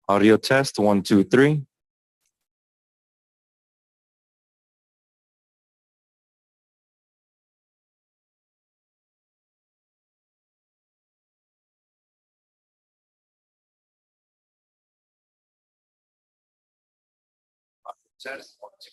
Audio test, 1, 2, 3. Test, 1, 2.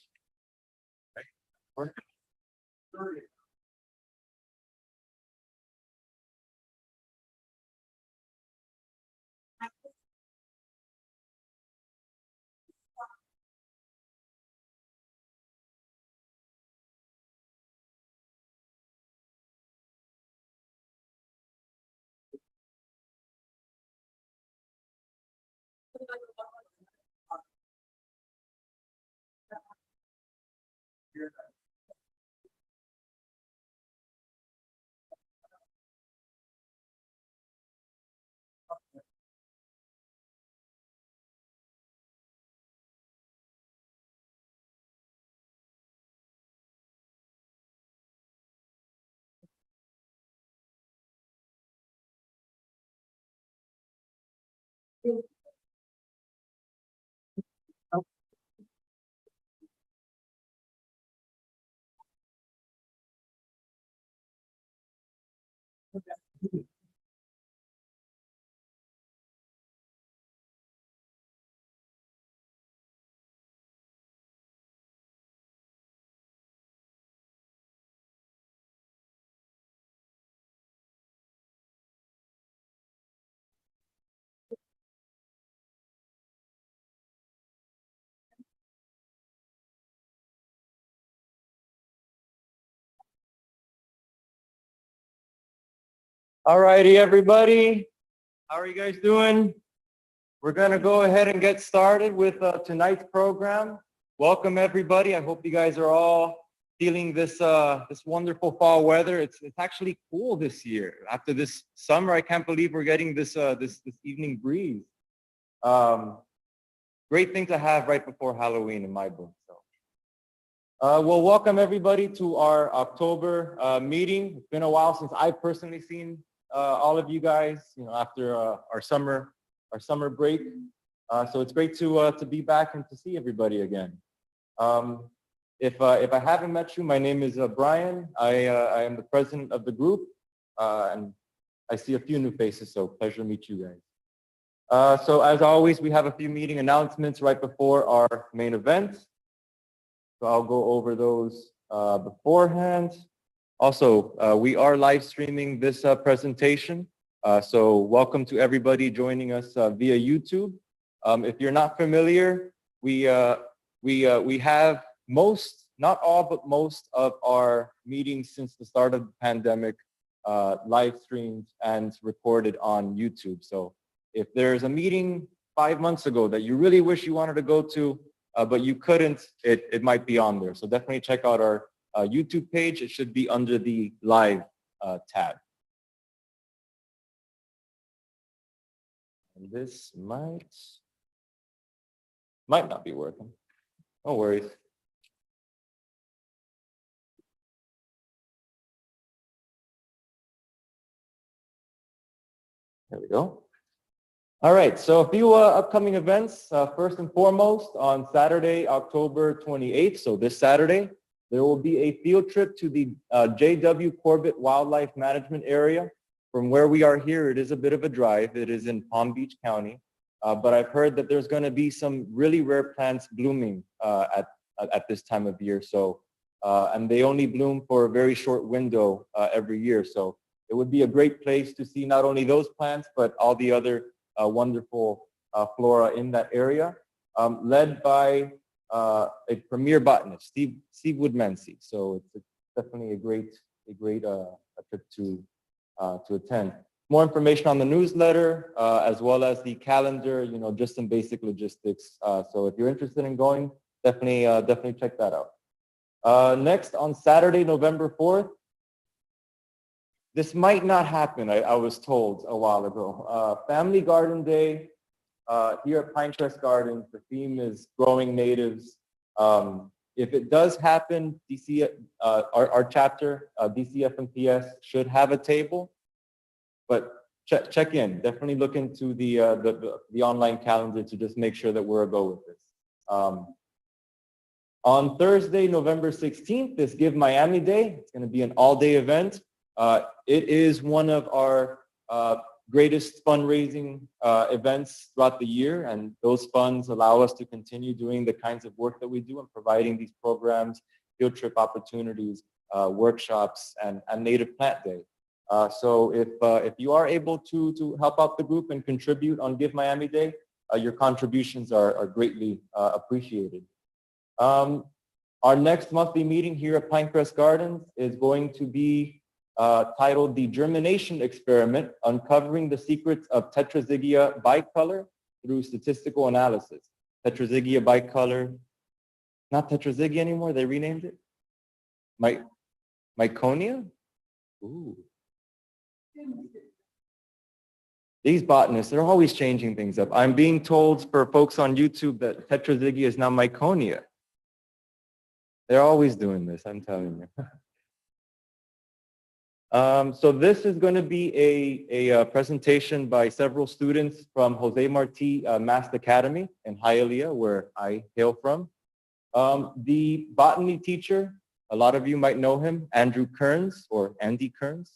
Okay. All righty, everybody. How are you guys doing? We're going to go ahead and get started with tonight's program. Welcome, everybody. I hope you guys are all feeling this this wonderful fall weather. It's actually cool this year. After this summer, I can't believe we're getting this this evening breeze. Great thing to have right before Halloween in my book. So, well, welcome everybody to our October meeting. It's been a while since I've personally seen all of you guys, you know, after our summer break. So it's great to be back and to see everybody again. If I haven't met you, my name is Brian. I am the president of the group, and I see a few new faces, so pleasure to meet you guys. So as always, we have a few meeting announcements right before our main event. So I'll go over those beforehand. Also, we are live streaming this presentation. So welcome to everybody joining us via YouTube. If you're not familiar, we have most, not all, but most of our meetings since the start of the pandemic live streamed and recorded on YouTube. So if there's a meeting 5 months ago that you really wish you wanted to go to, but you couldn't, it might be on there. So definitely check out our YouTube page. It should be under the live tab. And this might not be working. No worries. There we go. All right, so a few upcoming events. First and foremost, on Saturday, October 28th, so this Saturday, there will be a field trip to the J.W. Corbett Wildlife Management Area. From where we are here, it is a bit of a drive. It is in Palm Beach County, but I've heard that there's going to be some really rare plants blooming at this time of year. So, and they only bloom for a very short window every year. So it would be a great place to see not only those plants, but all the other wonderful flora in that area, led by a premier botanist, Steve Woodmansey. So it's definitely a great trip to attend. More information on the newsletter, as well as the calendar, just some basic logistics. So if you're interested in going, definitely check that out. Next, on Saturday, November 4th, this might not happen, I was told a while ago. Family Garden Day here at Pinecrest Gardens. The theme is growing natives. If it does happen, our chapter, DCFNPS, should have a table, but check in. Definitely look into the online calendar to just make sure that we're a go with this. On Thursday, November 16th, is Give Miami Day. It's going to be an all-day event. It is one of our greatest fundraising events throughout the year, and those funds allow us to continue doing the kinds of work that we do and providing these programs, field trip opportunities, workshops, and Native Plant Day. So if you are able to help out the group and contribute on Give Miami Day, your contributions are greatly appreciated. Our next monthly meeting here at Pinecrest Gardens is going to be titled The Germination Experiment, Uncovering the Secrets of Tetrazygia Bicolor Through Statistical Analysis. Tetrazygia Bicolor, not Tetrazygia anymore, they renamed it? Myconia? Ooh. These botanists, they're always changing things up. I'm being told for folks on YouTube that Tetrazygia is now Myconia. They're always doing this, I'm telling you. So this is going to be a presentation by several students from Jose Marti Mast Academy in Hialeah, where I hail from. The botany teacher, a lot of you might know him, Andrew Kearns, or Andy Kearns.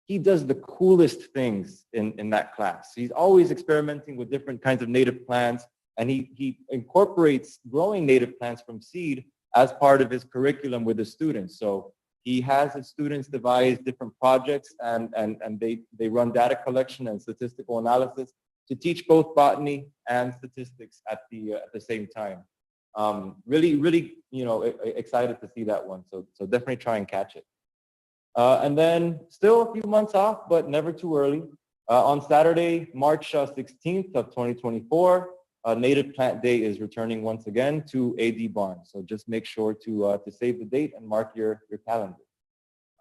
He does the coolest things in that class. He's always experimenting with different kinds of native plants, and he incorporates growing native plants from seed as part of his curriculum with the students. So he has his students devise different projects, and they run data collection and statistical analysis to teach both botany and statistics at the same time. Really, excited to see that one. So definitely try and catch it. And then still a few months off, but never too early. On Saturday, March 16th of 2024, Native Plant Day is returning once again to AD Barnes. So just make sure to save the date and mark your calendar.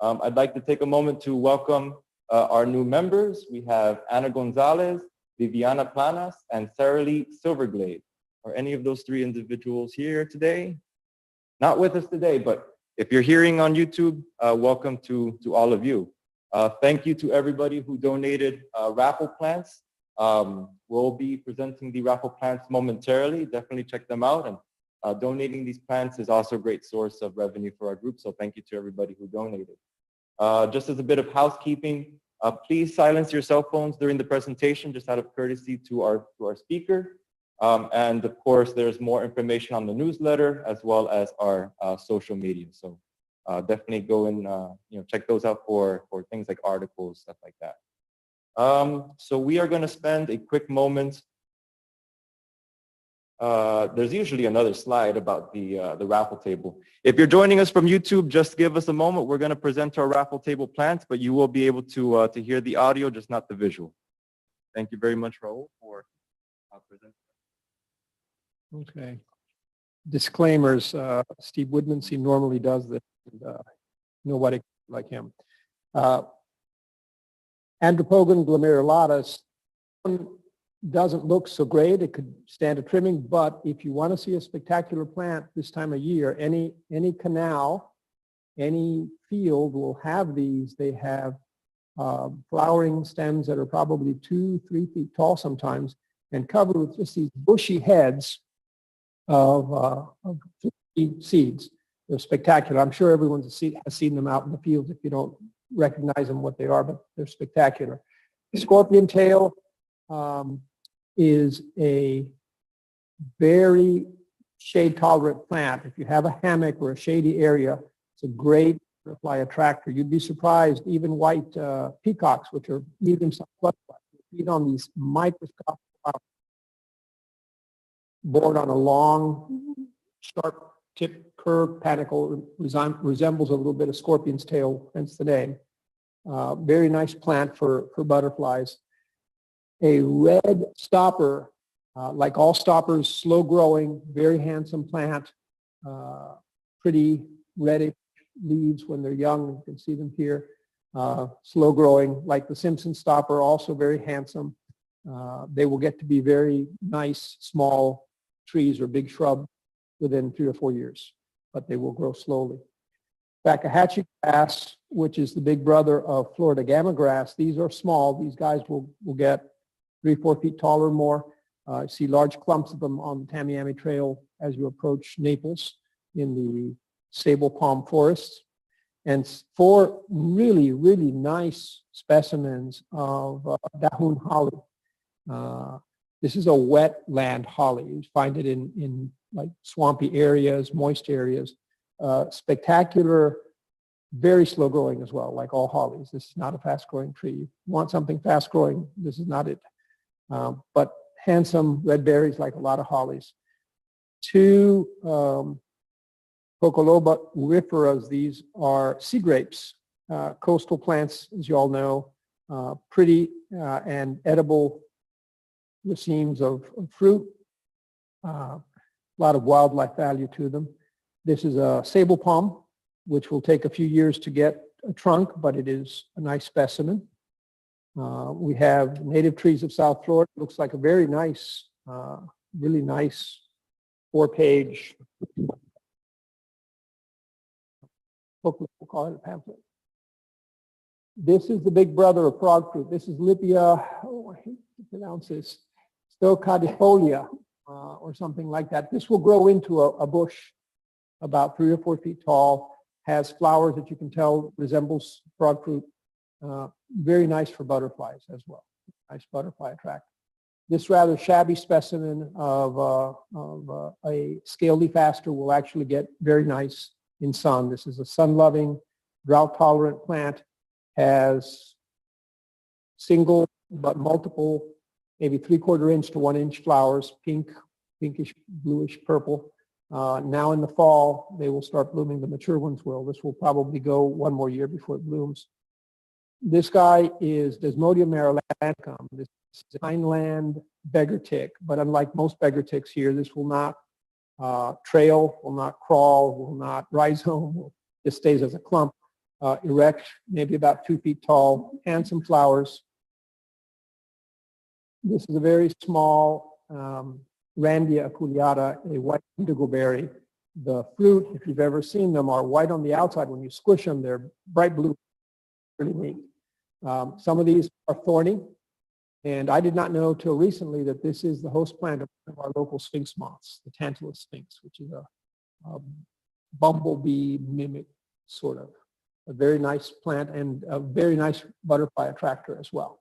I'd like to take a moment to welcome our new members. We have Ana Gonzalez, Viviana Planas, and Sarah Lee Silverglade. Are any of those three individuals here today? Not with us today, but if you're hearing on YouTube, welcome to all of you. Thank you to everybody who donated raffle plants. We'll be presenting the raffle plants momentarily. Definitely check them out. And donating these plants is also a great source of revenue for our group. So thank you to everybody who donated. Just as a bit of housekeeping, please silence your cell phones during the presentation, just out of courtesy to our speaker. And of course, there's more information on the newsletter as well as our social media. So definitely go and check those out for things like articles, stuff like that. So we are going to spend a quick moment. There's usually another slide about the raffle table. If you're joining us from YouTube, just give us a moment. We're going to present our raffle table plants, but you will be able to hear the audio, just not the visual. Thank you very much, Raul, for presenting. Okay. Disclaimers, Steve Woodmansey normally does this, and nobody like him. Andropogon glomerulatus doesn't look so great. It could stand a trimming, but if you want to see a spectacular plant this time of year, any canal, any field will have these. They have flowering stems that are probably 2-3 feet tall sometimes, and covered with just these bushy heads of seeds. They're spectacular. I'm sure everyone has seen them out in the fields. If you don't recognize them, what they are, but they're spectacular. Scorpion tail is a very shade-tolerant plant. If you have a hammock or a shady area, it's a great butterfly attractor. You'd be surprised, even white peacocks, which are medium-sized butterflies, feed on these microscopic flowers borne on a long, sharp tip curved panicle, resembles a little bit of scorpion's tail, hence the name. Very nice plant for butterflies. A red stopper, like all stoppers, slow growing, very handsome plant, pretty reddish leaves when they're young. You can see them here. Slow growing, like the Simpson stopper, also very handsome. They will get to be very nice, small trees or big shrub within 3 or 4 years, but they will grow slowly. Fakahatchee grass, which is the big brother of Florida gamma grass, these are small. These guys will get 3-4 feet tall or more. You see large clumps of them on the Tamiami Trail as you approach Naples in the sable palm forests. And 4 really, really nice specimens of Dahoon holly. This is a wetland holly. You find it in like swampy areas, moist areas. Spectacular, very slow growing as well, like all hollies. This is not a fast growing tree. You want something fast growing, this is not it. But handsome red berries like a lot of hollies. 2 Coccoloba uiferas. These are sea grapes, coastal plants, as you all know, pretty and edible racemes of fruit. A lot of wildlife value to them. This is a sable palm, which will take a few years to get a trunk, but it is a nice specimen. We have native trees of South Florida. Looks like a very nice, really nice 4-page booklet, we'll call it a pamphlet. This is the big brother of frog fruit. This is Lipia, oh, I hate to pronounce this, Stocadifolia, or something like that. This will grow into a bush about 3 or 4 feet tall, has flowers that you can tell resembles frog fruit. Very nice for butterflies as well. Nice butterfly attractor. This rather shabby specimen of a scale leaf aster will actually get very nice in sun. This is a sun-loving, drought-tolerant plant. Has single but multiple, maybe 3/4 inch to 1 inch flowers, pinkish, bluish, purple. Now in the fall, they will start blooming. The mature ones will. This will probably go 1 more year before it blooms. This guy is Desmodium marilandicum. This is a Pineland beggar tick, but unlike most beggar ticks here, this will not trail, will not crawl, will not rhizome. This stays as a clump, erect, maybe about 2 feet tall, handsome flowers. This is a very small Randia aculeata, a white indigo berry. The fruit, if you've ever seen them, are white on the outside. When you squish them, they're bright blue. Really neat. Some of these are thorny, and I did not know till recently that this is the host plant of one of our local sphinx moths, the Tantalus sphinx, which is a bumblebee mimic, sort of. A very nice plant and a very nice butterfly attractor as well.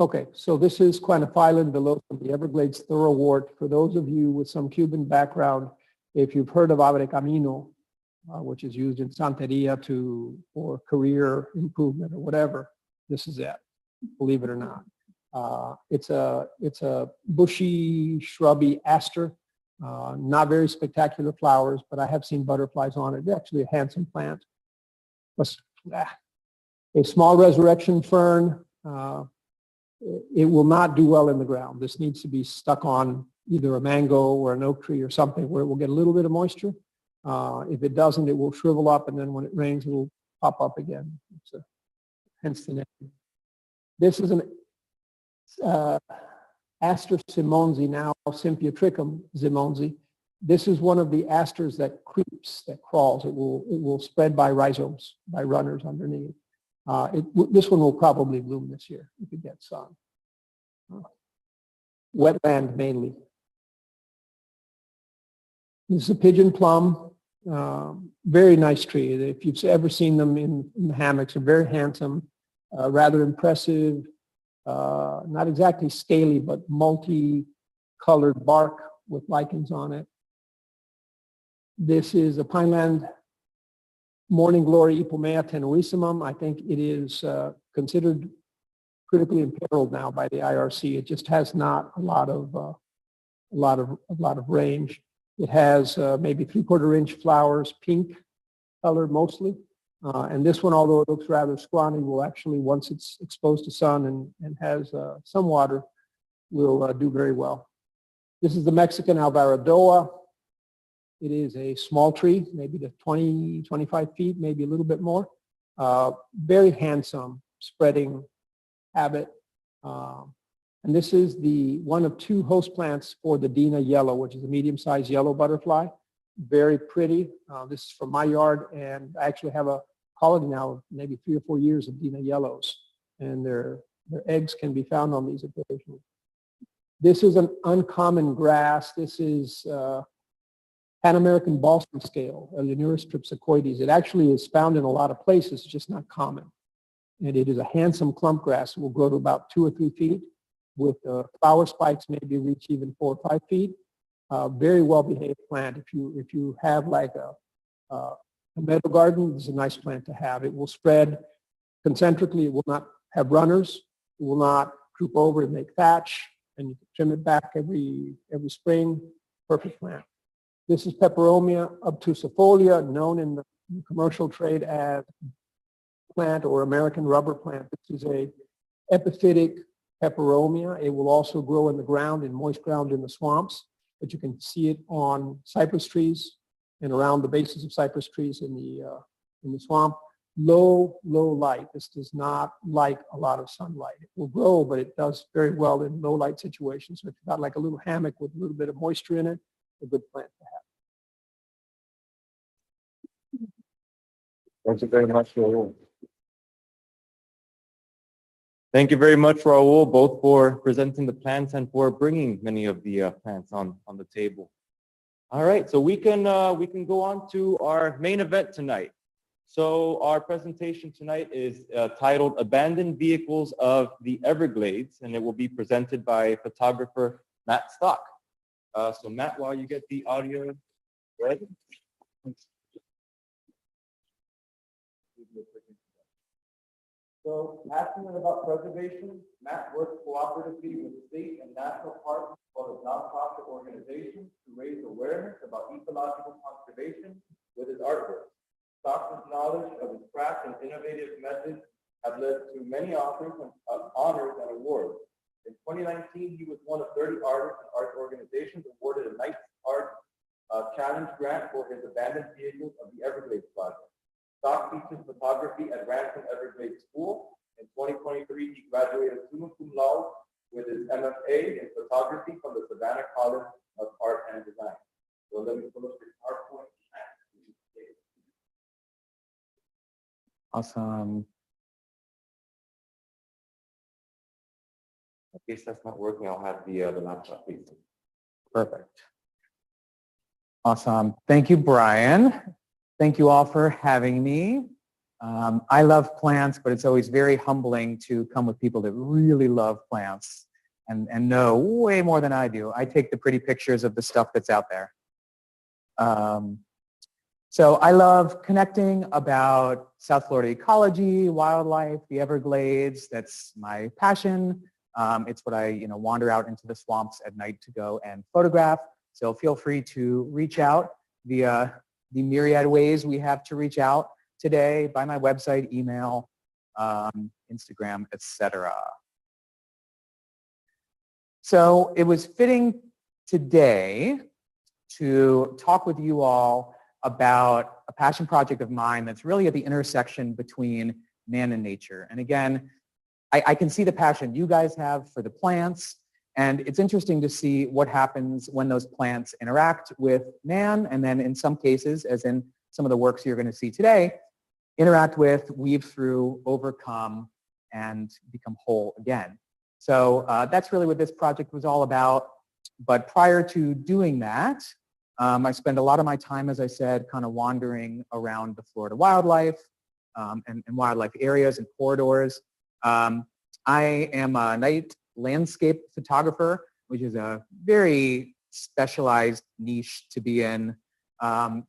Okay, so this is Quinophyllum villosum, the Everglades thoroughwort. For those of you with some Cuban background, if you've heard of Abre Camino, which is used in Santeria for career improvement or whatever, this is it, believe it or not. It's a bushy, shrubby aster, not very spectacular flowers, but I have seen butterflies on it. It's actually a handsome plant. A small resurrection fern. It will not do well in the ground. This needs to be stuck on either a mango or an oak tree or something where it will get a little bit of moisture. If it doesn't, it will shrivel up, and then when it rains, it will pop up again. Hence the name. This is an Aster simonsi, now Sympiotrichum simonsi. This is one of the asters that creeps, that crawls. It will spread by rhizomes, by runners underneath. This one will probably bloom this year if it gets sun. Wetland mainly. This is a pigeon plum. Very nice tree. If you've ever seen them in the hammocks, they're very handsome, rather impressive, not exactly scaly, but multi-colored bark, with lichens on it. This is a pineland morning glory Ipomea tenuissimum. I think it is considered critically imperiled now by the IRC. It just has not a lot of range. It has maybe 3/4 inch flowers, pink colored mostly. And this one, although it looks rather scrawny, will actually, once it's exposed to sun and has some water, will do very well. This is the Mexican Alvaradoa. It is a small tree, maybe to 20, 25 feet, maybe a little bit more. Very handsome, spreading habit. And this is the one of two host plants for the Dina yellow, which is a medium-sized yellow butterfly. Very pretty. This is from my yard, and I actually have a colony now of maybe 3 or 4 years of Dina yellows, and their eggs can be found on these occasionally. This is an uncommon grass. This is Pan-American balsam scale, Eleonoris strepsicoides. It actually is found in a lot of places, just not common. And it is a handsome clump grass. It will grow to about 2 or 3 feet with flower spikes maybe reach even 4 or 5 feet. Very well-behaved plant. If you have like a meadow garden, it's a nice plant to have. It will spread concentrically. It will not have runners. It will not droop over and make thatch. And you can trim it back every spring. Perfect plant. This is Peperomia obtusifolia, known in the commercial trade as plant or American rubber plant. This is a epiphytic peperomia. It will also grow in the ground, in moist ground in the swamps, but you can see it on cypress trees and around the bases of cypress trees in the swamp. Low light. This does not like a lot of sunlight. It will grow, but it does very well in low light situations. So if you've got like a little hammock with a little bit of moisture in it, a good plant to have. Thank you very much, Raul. Thank you very much, Raul, both for presenting the plants and for bringing many of the plants on the table. All right, so we can go on to our main event tonight. So our presentation tonight is titled Abandoned Vehicles of the Everglades, and it will be presented by photographer Matt Stock. So Matt, while you get the audio ready. So passionate about preservation, Matt works cooperatively with state and national parks as well as nonprofit organizations to raise awareness about ecological conservation with his artwork. Stockton's knowledge of his craft and innovative methods have led to many honors and awards. In 2019, he was one of 30 artists and art organizations awarded a Knight's Art Challenge grant for his abandoned vehicles of the Everglades project. Stock teaches photography at Ransom Everglades School. In 2023, he graduated summa cum laude with his MFA in photography from the Savannah College of Art and Design. So let me pull up this PowerPoint. Awesome. In case that's not working, I'll have the laptop, please. Perfect. Awesome. Thank you, Brian. Thank you all for having me. I love plants, but it's always very humbling to come with people that really love plants and know way more than I do. I take the pretty pictures of the stuff that's out there. So I love connecting about South Florida ecology, wildlife, the Everglades. That's my passion. It's what I wander out into the swamps at night to go and photograph. So feel free to reach out via the myriad ways we have to reach out today, by my website, email, Instagram, etc. So it was fitting today to talk with you all about a passion project of mine that's really at the intersection between man and nature. And again, I can see the passion you guys have for the plants, and it's interesting to see what happens when those plants interact with man, and then in some cases, as in some of the works you're going to see today, interact with, weave through, overcome, and become whole again. So that's really what this project was all about. But prior to doing that, I spend a lot of my time, as I said, kind of wandering around the Florida wildlife and wildlife areas and corridors. I am a night landscape photographer, which is a very specialized niche to be in.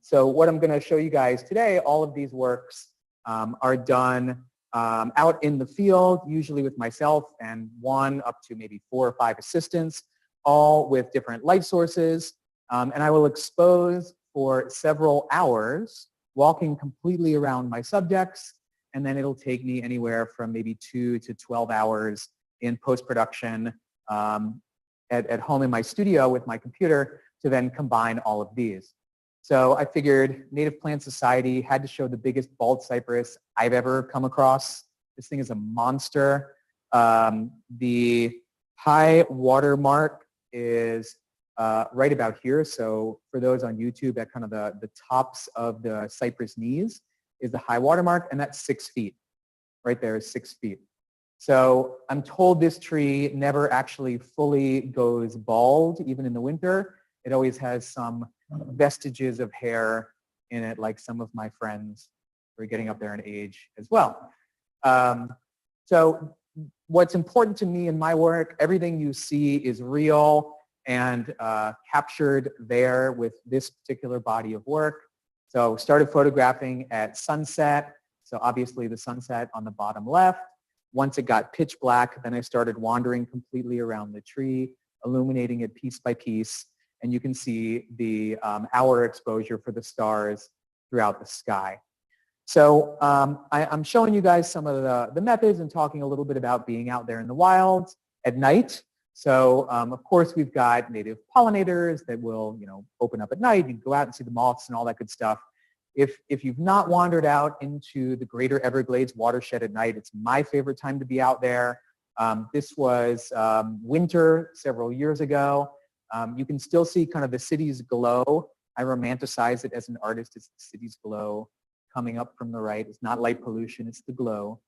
So what I'm going to show you guys today, all of these works are done out in the field, usually with myself and 1 up to maybe 4 or 5 assistants, all with different light sources. And I will expose for several hours, walking completely around my subjects, and then it'll take me anywhere from maybe 2 to 12 hours in post-production at home in my studio with my computer to then combine all of these. So I figured Native Plant Society had to show the biggest bald cypress I've ever come across. This thing is a monster. The high water mark is right about here. So for those on YouTube, at kind of the tops of the cypress knees is the high water mark, and that's 6 feet. Right there is 6 feet. So I'm told this tree never actually fully goes bald, even in the winter. It always has some vestiges of hair in it, like some of my friends who are getting up there in age as well. So what's important to me in my work, everything you see is real and captured there with this particular body of work. So started photographing at sunset. So obviously the sunset on the bottom left. Once it got pitch black, then I started wandering completely around the tree, illuminating it piece by piece. And you can see the hour exposure for the stars throughout the sky. So I'm showing you guys some of the methods and talking a little bit about being out there in the wild at night. So of course we've got native pollinators that will, open up at night. You can go out and see the moths and all that good stuff. If you've not wandered out into the greater Everglades watershed at night, it's my favorite time to be out there. This was winter several years ago. You can still see kind of the city's glow. I romanticize it as an artist. It's the city's glow coming up from the right. It's not light pollution, it's the glow.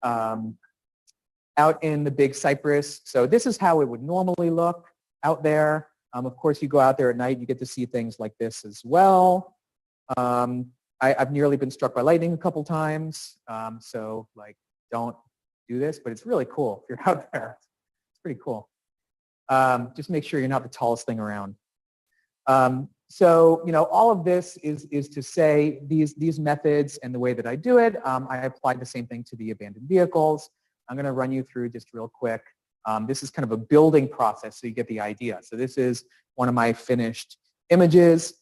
Out in the big cypress. So this is how it would normally look out there. Of course, you go out there at night, you get to see things like this as well. I've nearly been struck by lightning a couple times. So don't do this, but it's really cool if you're out there. It's pretty cool. Just make sure you're not the tallest thing around. So, all of this is to say these methods and the way that I do it, I applied the same thing to the abandoned vehicles. I'm going to run you through just real quick. This is kind of a building process so you get the idea. So this is one of my finished images.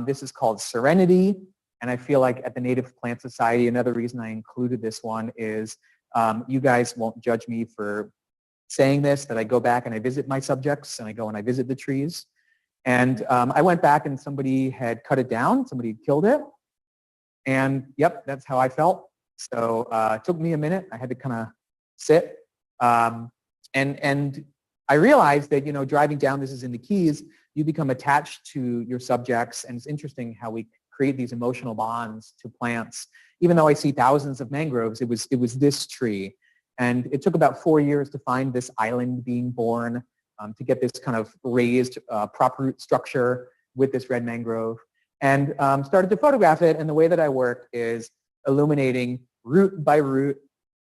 This is called Serenity. And I feel like at the Native Plant Society, another reason I included this one is you guys won't judge me for saying this, that I go back and I visit my subjects and I go and I visit the trees. And I went back and somebody had cut it down, somebody had killed it. And yep, that's how I felt. So it took me a minute. I had to kind of sit. And I realized that, driving down, this is in the Keys, you become attached to your subjects. And it's interesting how we create these emotional bonds to plants. Even though I see thousands of mangroves, it was this tree. And it took about 4 years to find this island being born, to get this kind of raised prop root structure with this red mangrove. And started to photograph it. And the way that I work is illuminating root by root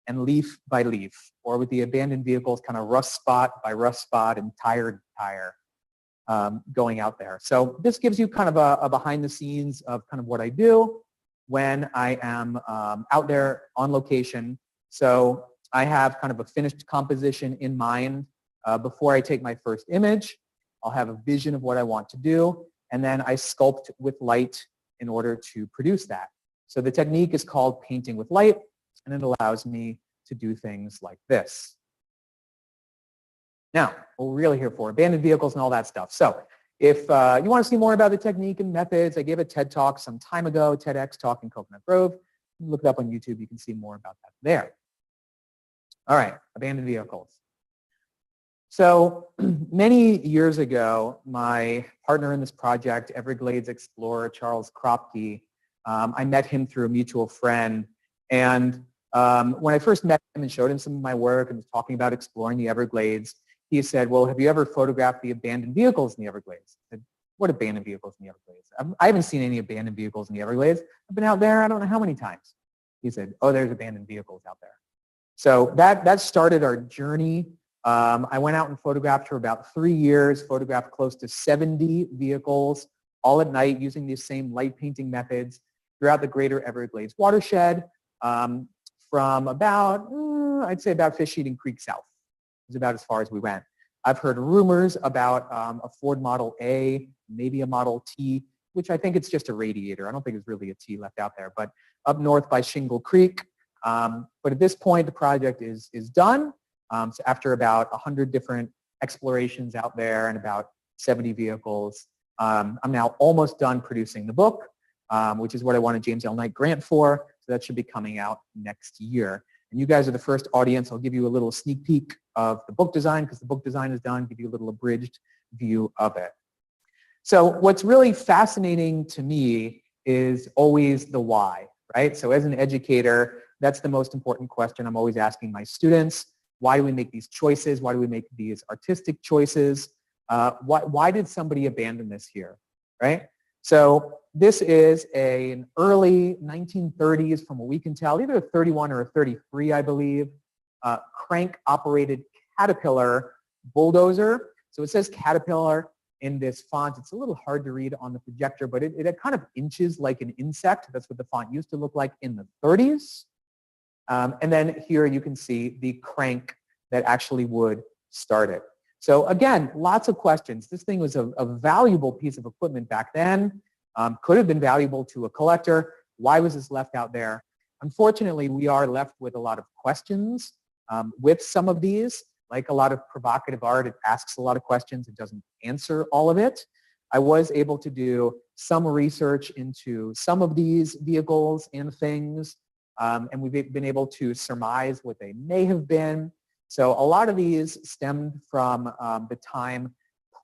and leaf by leaf, or with the abandoned vehicles, kind of rust spot by rust spot and tire tire going out there. So this gives you kind of a behind the scenes of kind of what I do when I am out there on location. So I have kind of a finished composition in mind before I take my first image. I'll have a vision of what I want to do, and then I sculpt with light in order to produce that. So the technique is called painting with light, and it allows me to do things like this. Now, what we're really here for, abandoned vehicles and all that stuff. So if you want to see more about the technique and methods, I gave a TED Talk some time ago, TEDx talk in Coconut Grove. Look it up on YouTube. You can see more about that there. All right, abandoned vehicles. So many years ago, my partner in this project, Everglades explorer Charles Kropke, I met him through a mutual friend. And when I first met him and showed him some of my work and was talking about exploring the Everglades, he said, well, have you ever photographed the abandoned vehicles in the Everglades? I said, what abandoned vehicles in the Everglades? I haven't seen any abandoned vehicles in the Everglades. I've been out there, I don't know how many times. He said, oh, there's abandoned vehicles out there. So that started our journey I went out and photographed for about 3 years, photographed close to 70 vehicles, all at night using these same light painting methods throughout the greater Everglades watershed, from about, I'd say about Fish Eating Creek South. It was about as far as we went. I've heard rumors about a Ford Model A, maybe a Model T, which I think it's just a radiator. I don't think it's really a T left out there, but up north by Shingle Creek. But at this point, the project is done. So after about 100 different explorations out there and about 70 vehicles, I'm now almost done producing the book, which is what I won a James L. Knight grant for. So that should be coming out next year. And you guys are the first audience. I'll give you a little sneak peek of the book design because the book design is done, give you a little abridged view of it. So what's really fascinating to me is always the why, right? So as an educator, that's the most important question I'm always asking my students. Why do we make these choices? Why do we make these artistic choices? Why did somebody abandon this here, right? So this is an early 1930s, from what we can tell, either a 31 or a 33, I believe, crank-operated Caterpillar bulldozer. So it says Caterpillar in this font. It's a little hard to read on the projector, but it kind of inches like an insect. That's what the font used to look like in the 30s. And then here you can see the crank that actually would start it. So again, lots of questions. This thing was a valuable piece of equipment back then. Could have been valuable to a collector. Why was this left out there? Unfortunately, we are left with a lot of questions with some of these. Like a lot of provocative art, it asks a lot of questions. It doesn't answer all of it. I was able to do some research into some of these vehicles and things, and we've been able to surmise what they may have been. So a lot of these stemmed from the time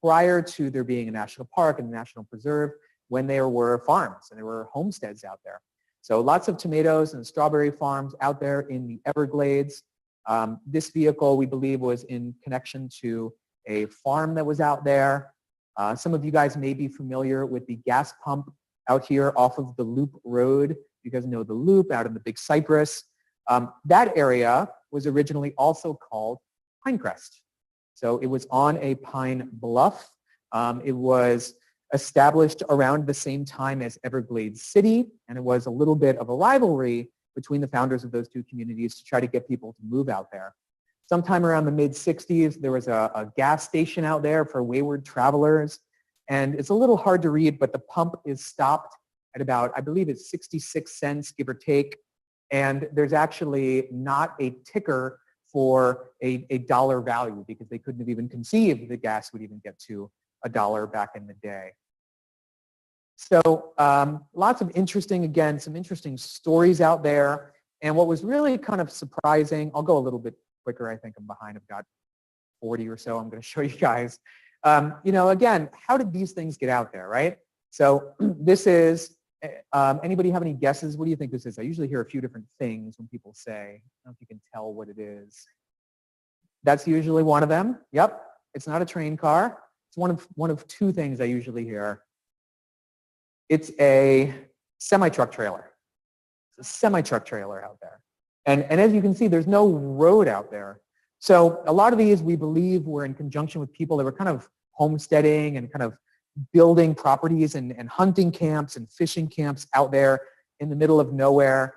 prior to there being a national park and a national preserve, when there were farms and there were homesteads out there. So lots of tomatoes and strawberry farms out there in the Everglades. This vehicle, we believe, was in connection to a farm that was out there. Some of you guys may be familiar with the gas pump out here off of the Loop Road. You guys know the Loop out in the Big Cypress. That area was originally also called Pinecrest. So it was on a pine bluff. It was established around the same time as Everglades City, and it was a little bit of a rivalry between the founders of those two communities to try to get people to move out there. Sometime around the mid-60s, there was a gas station out there for wayward travelers, and it's a little hard to read, but the pump is stopped at about, I believe it's 66 cents, give or take, and there's actually not a ticker for a dollar value because they couldn't have even conceived that gas would even get to $1 back in the day. So lots of interesting, again, some interesting stories out there. And what was really kind of surprising, I'll go a little bit quicker. I think I'm behind. I've got 40 or so I'm going to show you guys. Again, how did these things get out there, right? So this is, anybody have any guesses? What do you think this is? I usually hear a few different things when people say, I don't know if you can tell what it is. That's usually one of them. Yep. It's not a train car. It's one of two things I usually hear. It's a semi-truck trailer. It's a semi-truck trailer out there. And as you can see, there's no road out there. So a lot of these we believe were in conjunction with people that were kind of homesteading and kind of building properties and hunting camps and fishing camps out there in the middle of nowhere,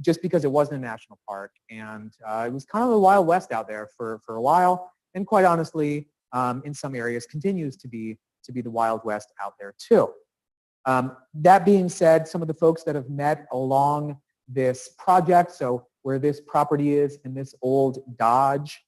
just because it wasn't a national park. And it was kind of the Wild West out there for a while. And quite honestly, in some areas continues to be the Wild West out there too. That being said, some of the folks that have met along this project, so where this property is in this old Dodge,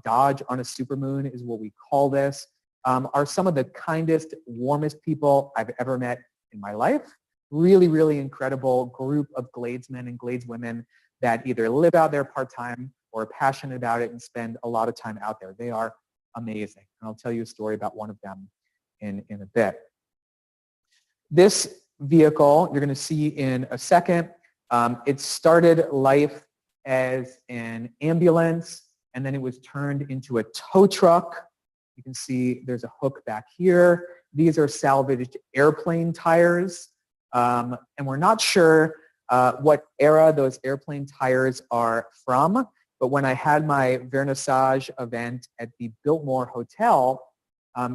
Dodge on a supermoon is what we call this, are some of the kindest, warmest people I've ever met in my life. Really, really incredible group of Gladesmen and Gladeswomen that either live out there part-time or are passionate about it and spend a lot of time out there. They are amazing. And I'll tell you a story about one of them in a bit. This vehicle, you're going to see in a second, it started life as an ambulance, and then it was turned into a tow truck. You can see there's a hook back here. These are salvaged airplane tires, and we're not sure what era those airplane tires are from. but when I had my vernissage event at the Biltmore Hotel,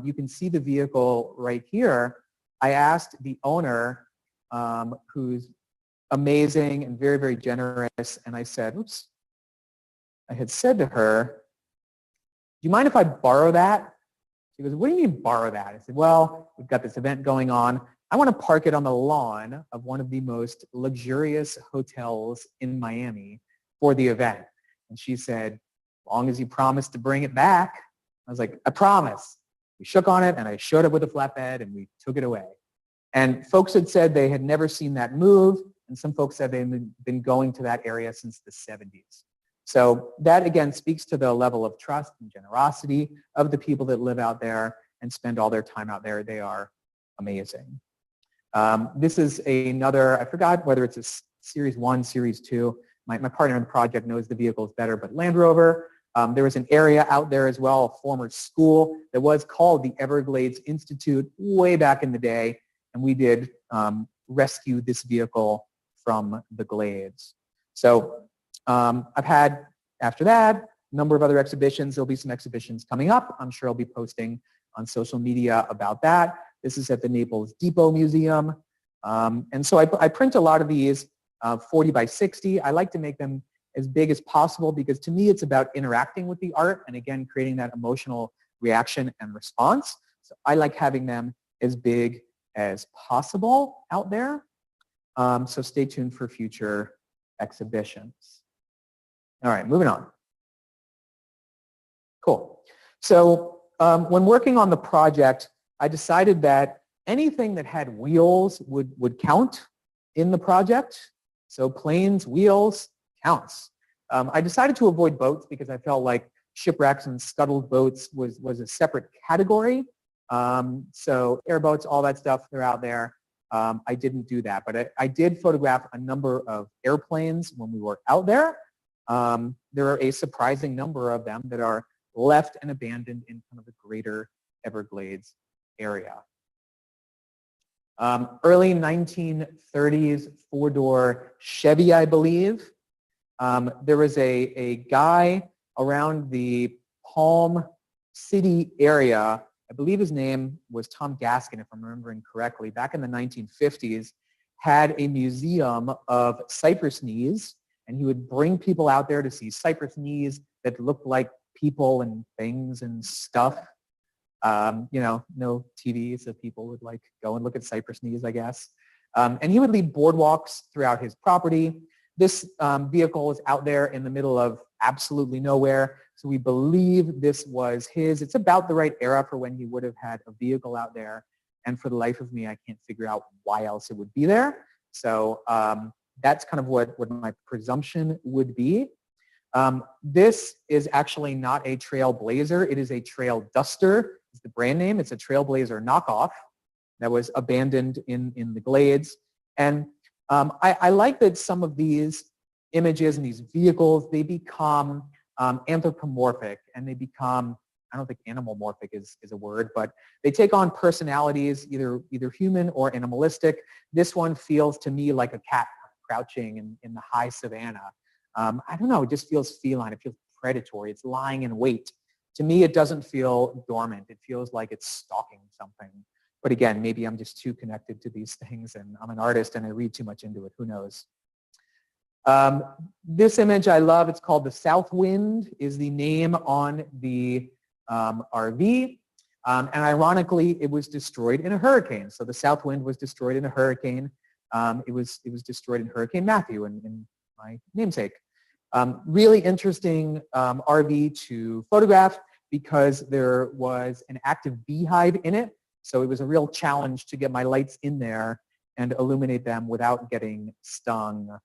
you can see the vehicle right here. I asked the owner, who's amazing and very, very generous, and I said, oops, I had said to her, do you mind if I borrow that? She goes, what do you mean borrow that? I said, well, we've got this event going on. I want to park it on the lawn of one of the most luxurious hotels in Miami for the event. And she said, as long as you promise to bring it back. I was like, I promise. We shook on it, and I showed up with a flatbed, and we took it away. And folks had said they had never seen that move, and some folks said they'd been going to that area since the 70s. So that, again, speaks to the level of trust and generosity of the people that live out there and spend all their time out there. They are amazing. This is another, I forgot whether it's a Series 1, Series 2. My partner in the project knows the vehicles better, but Land Rover. There was an area out there as well, a former school that was called the Everglades Institute way back in the day, and we did rescue this vehicle from the Glades. So I've had, after that, a number of other exhibitions. There'll be some exhibitions coming up. I'm sure I'll be posting on social media about that. This is at the Naples Depot Museum. And so I print a lot of these 40 by 60. I like to make them as big as possible because to me it's about interacting with the art and again creating that emotional reaction and response. So I like having them as big as possible out there. So stay tuned for future exhibitions. All right, moving on. Cool. So when working on the project, I decided that anything that had wheels would count in the project. So planes, wheels, counts. I decided to avoid boats because I felt like shipwrecks and scuttled boats was a separate category. So airboats, all that stuff, they're out there. I didn't do that, but I did photograph a number of airplanes when we were out there. There are a surprising number of them that are left and abandoned in kind of the greater Everglades area. Early 1930s four-door Chevy, I believe. There was a guy around the Palm City area, I believe his name was Tom Gaskin, if I'm remembering correctly, back in the 1950s, had a museum of cypress knees, and he would bring people out there to see cypress knees that looked like people and things and stuff. You know, no TV, so people would like go and look at cypress knees, I guess. And he would lead boardwalks throughout his property. This vehicle is out there in the middle of absolutely nowhere. So we believe this was his. It's about the right era for when he would have had a vehicle out there. And for the life of me, I can't figure out why else it would be there. So that's kind of what my presumption would be. This is actually not a Trailblazer. It is a Trail Duster. It's the brand name. It's a Trailblazer knockoff that was abandoned in the Glades. And I like that some of these images and these vehicles, they become anthropomorphic and they become, I don't think animalmorphic is a word, but they take on personalities, either human or animalistic. This one feels to me like a cat crouching in the high savanna. I don't know, it just feels feline. It feels predatory. It's lying in wait. To me, it doesn't feel dormant. It feels like it's stalking something. But again, maybe I'm just too connected to these things and I'm an artist and I read too much into it. Who knows? This image I love. It's called the South Wind, is the name on the RV. And ironically, it was destroyed in a hurricane. So the South Wind was destroyed in a hurricane. It was destroyed in Hurricane Matthew in my namesake. Really interesting RV to photograph because there was an active beehive in it. So it was a real challenge to get my lights in there and illuminate them without getting stung.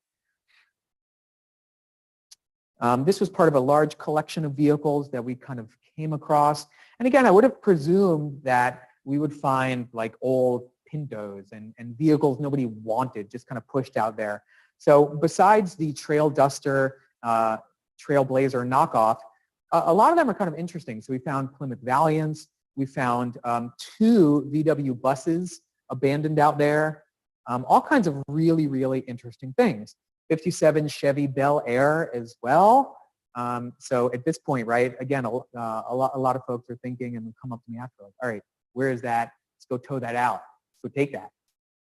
This was part of a large collection of vehicles that we kind of came across. And again, I would have presumed that we would find like old Pintos and vehicles nobody wanted, just kind of pushed out there. So besides the Trail Duster, Trailblazer knockoff, a lot of them are kind of interesting. So we found Plymouth Valiants. We found 2 VW buses abandoned out there. All kinds of really, really interesting things. 57 Chevy Bel Air as well. So at this point, right, again, a lot of folks are thinking and come up to me after, like, all right, where is that? Let's go tow that out. Let's go take that.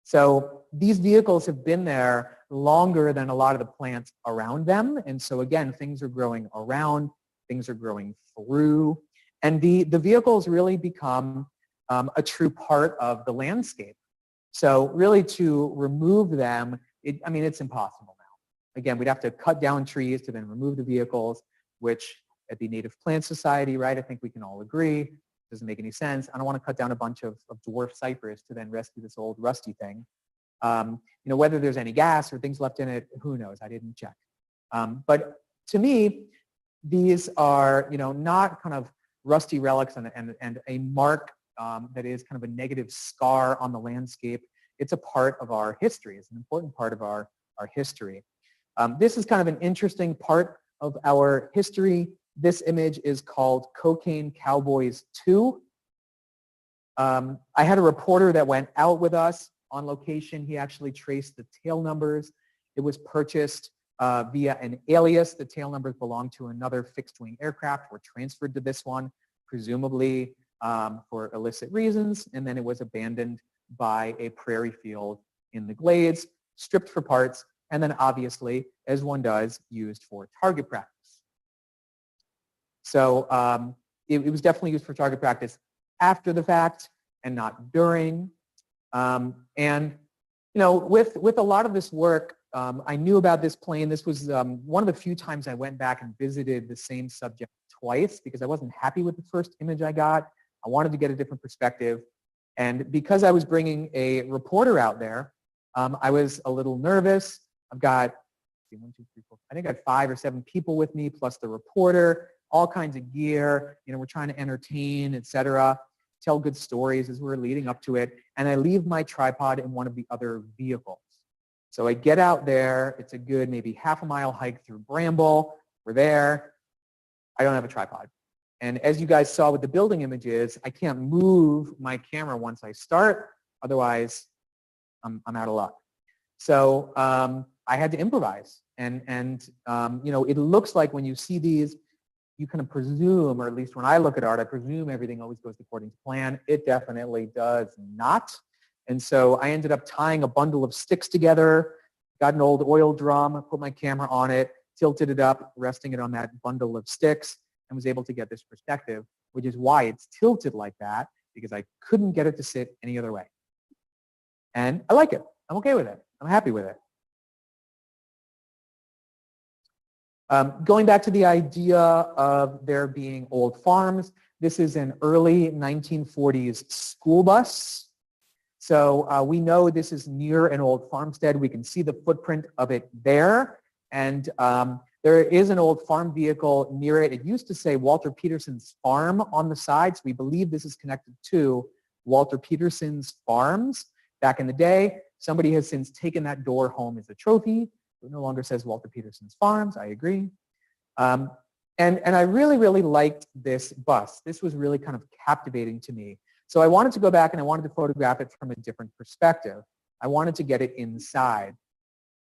So these vehicles have been there longer than a lot of the plants around them. And so again, things are growing around, things are growing through, and the vehicles really become a true part of the landscape. So really to remove them, I mean, it's impossible now. Again, we'd have to cut down trees to then remove the vehicles, which at the Native Plant Society, right, I think we can all agree, doesn't make any sense. I don't want to cut down a bunch of dwarf cypress to then rescue this old rusty thing. You know, whether there's any gas or things left in it, who knows? I didn't check. But to me, these are, you know, not kind of rusty relics and a mark that is kind of a negative scar on the landscape. It's a part of our history. It's an important part of our history. This is kind of an interesting part of our history. This image is called Cocaine Cowboys 2. I had a reporter that went out with us on location. He actually traced the tail numbers. It was purchased via an alias. The tail numbers belonged to another fixed-wing aircraft, were transferred to this one, presumably for illicit reasons, and then it was abandoned by a prairie field in the Glades, stripped for parts, and then obviously, as one does, used for target practice. So it was definitely used for target practice after the fact and not during. And you know, with a lot of this work, I knew about this plane. This was one of the few times I went back and visited the same subject twice because I wasn't happy with the first image I got. I wanted to get a different perspective. And because I was bringing a reporter out there, I was a little nervous. I've got, one, two, three, four, I think I got 5 or 7 people with me, plus the reporter, all kinds of gear. You know, we're trying to entertain, etc., tell good stories as we're leading up to it. And I leave my tripod in one of the other vehicles. So I get out there. It's a good maybe half-a-mile hike through bramble. We're there. I don't have a tripod. And as you guys saw with the building images, I can't move my camera once I start. Otherwise, I'm out of luck. So I had to improvise. And you know, it looks like when you see these, you kind of presume, or at least when I look at art, I presume everything always goes according to plan. It definitely does not. And so I ended up tying a bundle of sticks together, got an old oil drum, put my camera on it, tilted it up, resting it on that bundle of sticks, and was able to get this perspective, which is why it's tilted like that, because I couldn't get it to sit any other way. And I like it. I'm okay with it. I'm happy with it. Going back to the idea of there being old farms, this is an early 1940s school bus. So we know this is near an old farmstead. We can see the footprint of it there. And there is an old farm vehicle near it. It used to say Walter Peterson's Farm on the side. So we believe this is connected to Walter Peterson's farms back in the day. Somebody has since taken that door home as a trophy. It no longer says Walter Peterson's Farms. I agree. And I really, really liked this bus. This was really kind of captivating to me. So I wanted to go back and I wanted to photograph it from a different perspective. I wanted to get it inside.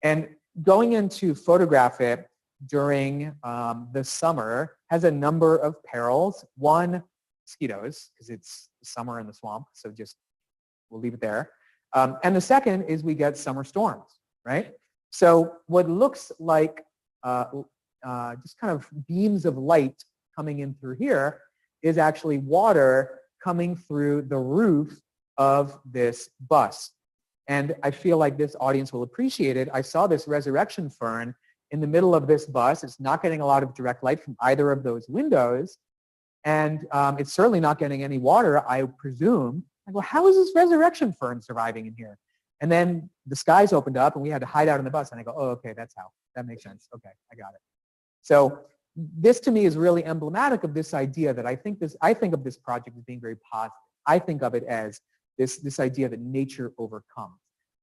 And going in to photograph it during the summer has a number of perils. One, mosquitoes, because it's summer in the swamp. So just, we'll leave it there. And the second is we get summer storms, right? So what looks like just kind of beams of light coming in through here is actually water coming through the roof of this bus. And I feel like this audience will appreciate it. I saw this resurrection fern in the middle of this bus. It's not getting a lot of direct light from either of those windows. And it's certainly not getting any water, I presume. I go, how is this resurrection fern surviving in here? And then the skies opened up and we had to hide out in the bus. And I go, oh, okay, that's how. That makes sense. Okay, I got it. So this to me is really emblematic of this idea that I think of this project as being very positive. I think of it as this idea that nature overcomes.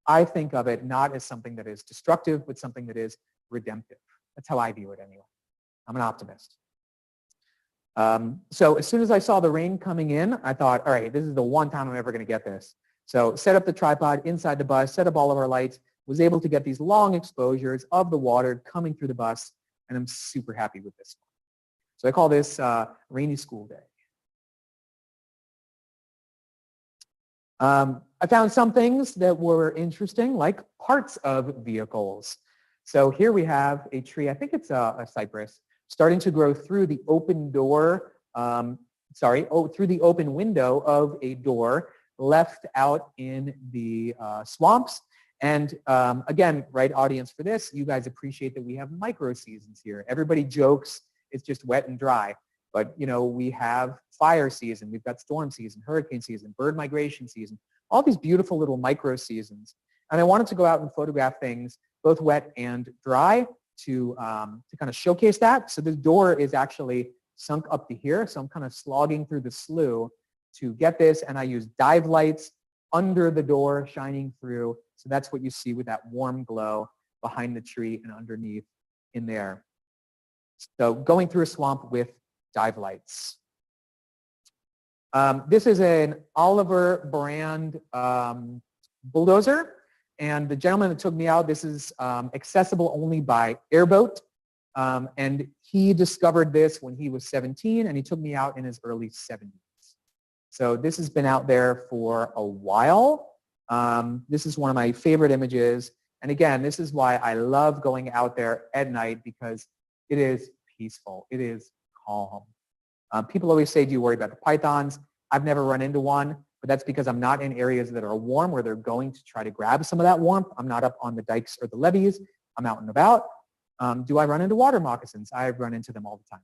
I think of it not as something that is destructive, but something that is redemptive. That's how I view it anyway. I'm an optimist. So as soon as I saw the rain coming in, I thought, all right, this is the one time I'm ever going to get this. So set up the tripod inside the bus, set up all of our lights, was able to get these long exposures of the water coming through the bus, and I'm super happy with this one. So I call this rainy school day. I found some things that were interesting, like parts of vehicles. So here we have a tree, I think it's a cypress, starting to grow through the open door, through the open window of a door left out in the swamps. And again, right audience for this, you guys appreciate that we have micro seasons here. Everybody jokes it's just wet and dry. But, you know, we have fire season, we've got storm season, hurricane season, bird migration season, all these beautiful little micro seasons. And I wanted to go out and photograph things, both wet and dry, to kind of showcase that. So the door is actually sunk up to here. So I'm kind of slogging through the slough to get this. And I use dive lights under the door shining through. So that's what you see with that warm glow behind the tree and underneath in there. So going through a swamp with dive lights. This is an Oliver brand bulldozer. And the gentleman that took me out, this is accessible only by airboat. And he discovered this when he was 17, and he took me out in his early 70s. So this has been out there for a while. This is one of my favorite images. And again, this is why I love going out there at night, because it is peaceful. It is calm. People always say, do you worry about the pythons? I've never run into one, but that's because I'm not in areas that are warm where they're going to try to grab some of that warmth. I'm not up on the dikes or the levees. I'm out and about. Do I run into water moccasins? I run into them all the time.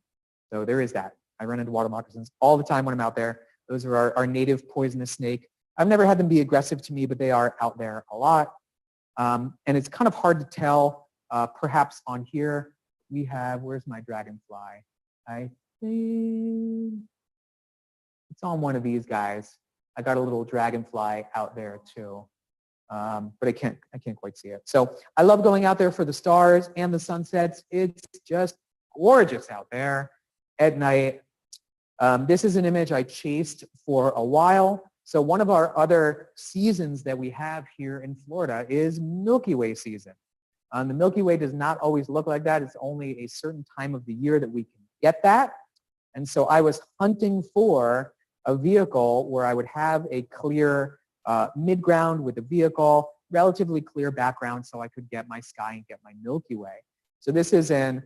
So there is that. I run into water moccasins all the time when I'm out there. Those are our native poisonous snake. I've never had them be aggressive to me, but they are out there a lot. And it's kind of hard to tell. Perhaps on here we have, where's my dragonfly? I think it's on one of these guys. I got a little dragonfly out there too. But I can't quite see it. So I love going out there for the stars and the sunsets. It's just gorgeous out there at night. This is an image I chased for a while. So one of our other seasons that we have here in Florida is Milky Way season. The Milky Way does not always look like that. It's only a certain time of the year that we can get that. And so I was hunting for a vehicle where I would have a clear mid-ground with a vehicle, relatively clear background, so I could get my sky and get my Milky Way. So this is an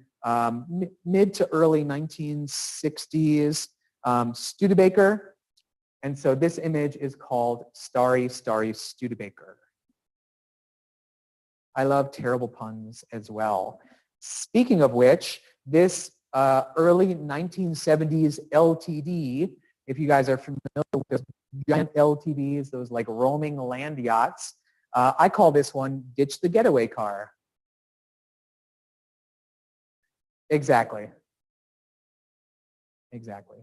mid to early 1960s Studebaker. And so this image is called Starry, Starry Studebaker. I love terrible puns as well. Speaking of which, this early 1970s LTD, if you guys are familiar with those giant LTVs, those like roaming land yachts, I call this one Ditch the Getaway Car. Exactly. Exactly.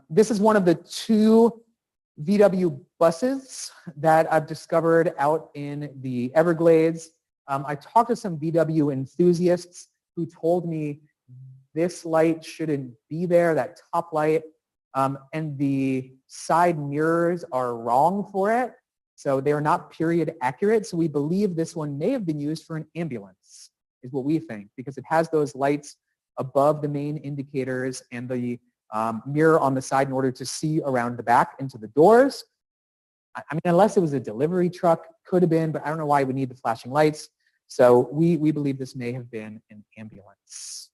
This is one of the two VW buses that I've discovered out in the Everglades. I talked to some VW enthusiasts who told me this light shouldn't be there, that top light, and the side mirrors are wrong for it. So they are not period accurate. So we believe this one may have been used for an ambulance, is what we think, because it has those lights above the main indicators and the mirror on the side in order to see around the back into the doors. I mean, unless it was a delivery truck, could have been, but I don't know why we need the flashing lights. So we believe this may have been an ambulance.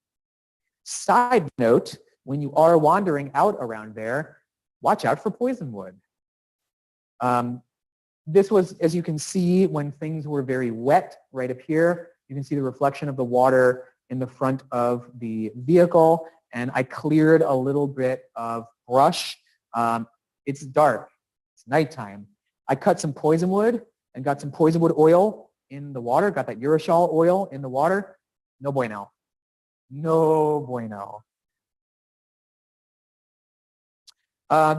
Side note, when you are wandering out around there, watch out for poisonwood. This was, as you can see, when things were very wet right up here. You can see the reflection of the water in the front of the vehicle, and I cleared a little bit of brush. It's dark. It's nighttime. I cut some poisonwood and got some poisonwood oil in the water, got that urushiol oil in the water. No bueno. No bueno.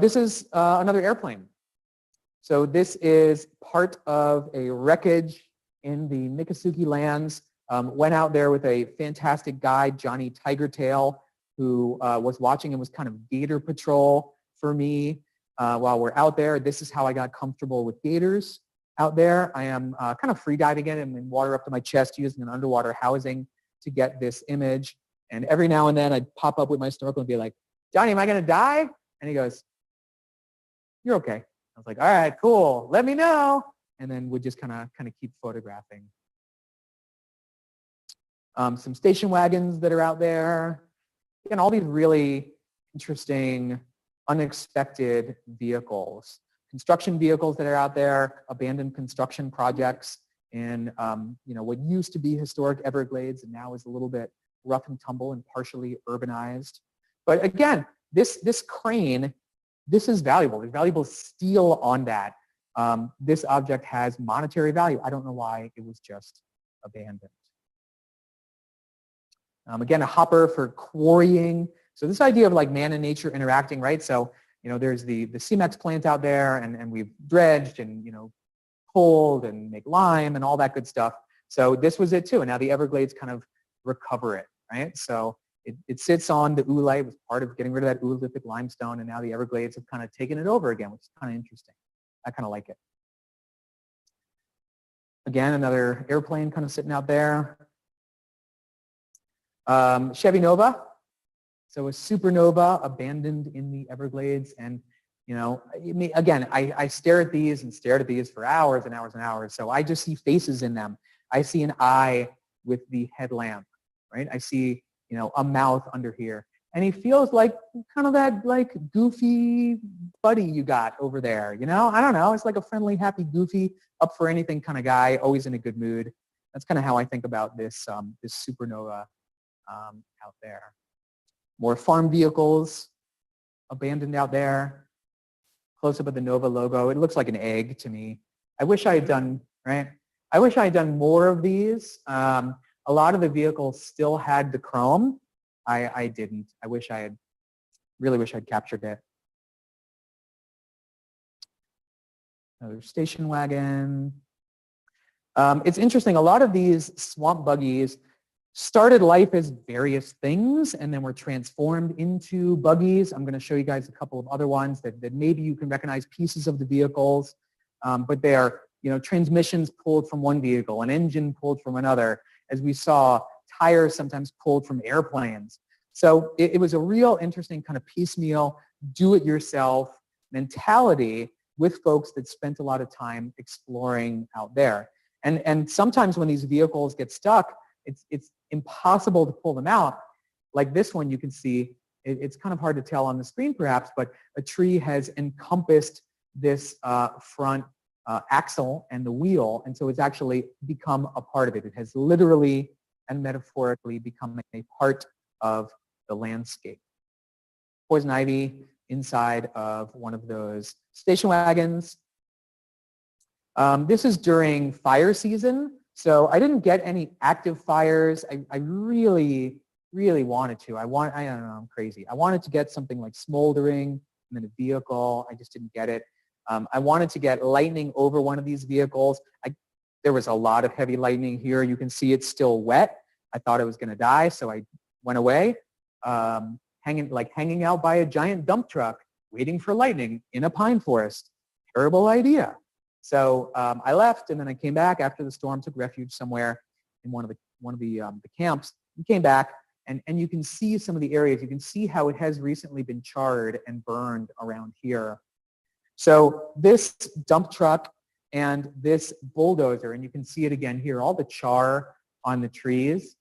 This is another airplane. So this is part of a wreckage in the Miccosukee lands. Went out there with a fantastic guide, Johnny Tigertail, who was watching and was kind of gator patrol for me while we're out there. This is how I got comfortable with gators out there. I am kind of free diving in and in water up to my chest using an underwater housing to get this image. And every now and then I'd pop up with my snorkel and be like, Johnny, am I going to die? And he goes, you're okay. I was like, all right, cool. Let me know. And then we'd just kind of keep photographing. Some station wagons that are out there. Again, all these really interesting, unexpected vehicles. Construction vehicles that are out there, abandoned construction projects in what used to be historic Everglades and now is a little bit rough and tumble and partially urbanized. But again, this crane, this is valuable. There's valuable steel on that. This object has monetary value. I don't know why it was just abandoned. Again, a hopper for quarrying. So this idea of like man and nature interacting, right? So, there's the Cemex plant out there and we've dredged and, pulled and make lime and all that good stuff. So this was it too. And now the Everglades kind of recover it, right? So it sits on the oolite. It was part of getting rid of that oolithic limestone. And now the Everglades have kind of taken it over again, which is kind of interesting. I kind of like it. Again, another airplane kind of sitting out there. Chevy Nova. So a supernova abandoned in the Everglades. And, again, I stare at these and stare at these for hours and hours and hours. So I just see faces in them. I see an eye with the headlamp, right? I see, a mouth under here. And he feels like kind of that like goofy buddy you got over there, I don't know. It's like a friendly, happy, goofy, up for anything kind of guy, always in a good mood. That's kind of how I think about this, this supernova out there. More farm vehicles abandoned out there. Close up of the Nova logo. It looks like an egg to me. I wish I had done, right? I wish I had done more of these. A lot of the vehicles still had the chrome. I didn't. Really wish I'd captured it. Another station wagon. It's interesting. A lot of these swamp buggies started life as various things and then were transformed into buggies. I'm going to show you guys a couple of other ones that maybe you can recognize pieces of the vehicles, but they are, transmissions pulled from one vehicle, an engine pulled from another. As we saw, tires sometimes pulled from airplanes. So it was a real interesting kind of piecemeal, do-it-yourself mentality with folks that spent a lot of time exploring out there. And sometimes when these vehicles get stuck, it's impossible to pull them out. Like this one, you can see, it's kind of hard to tell on the screen perhaps, but a tree has encompassed this front axle and the wheel, and so it's actually become a part of it. It has literally and metaphorically become a part of the landscape. Poison ivy inside of one of those station wagons. This is during fire season. So I didn't get any active fires. I really, really wanted to. I don't know, I'm crazy. I wanted to get something like smoldering and then a vehicle. I just didn't get it. I wanted to get lightning over one of these vehicles. There was a lot of heavy lightning here. You can see it's still wet. I thought I was going to die, so I went away, hanging out by a giant dump truck, waiting for lightning in a pine forest. Terrible idea. So I left, and then I came back after the storm, took refuge somewhere in one of the camps, and came back, and you can see some of the areas. You can see how it has recently been charred and burned around here. So this dump truck and this bulldozer, and you can see it again here, all the char on the trees,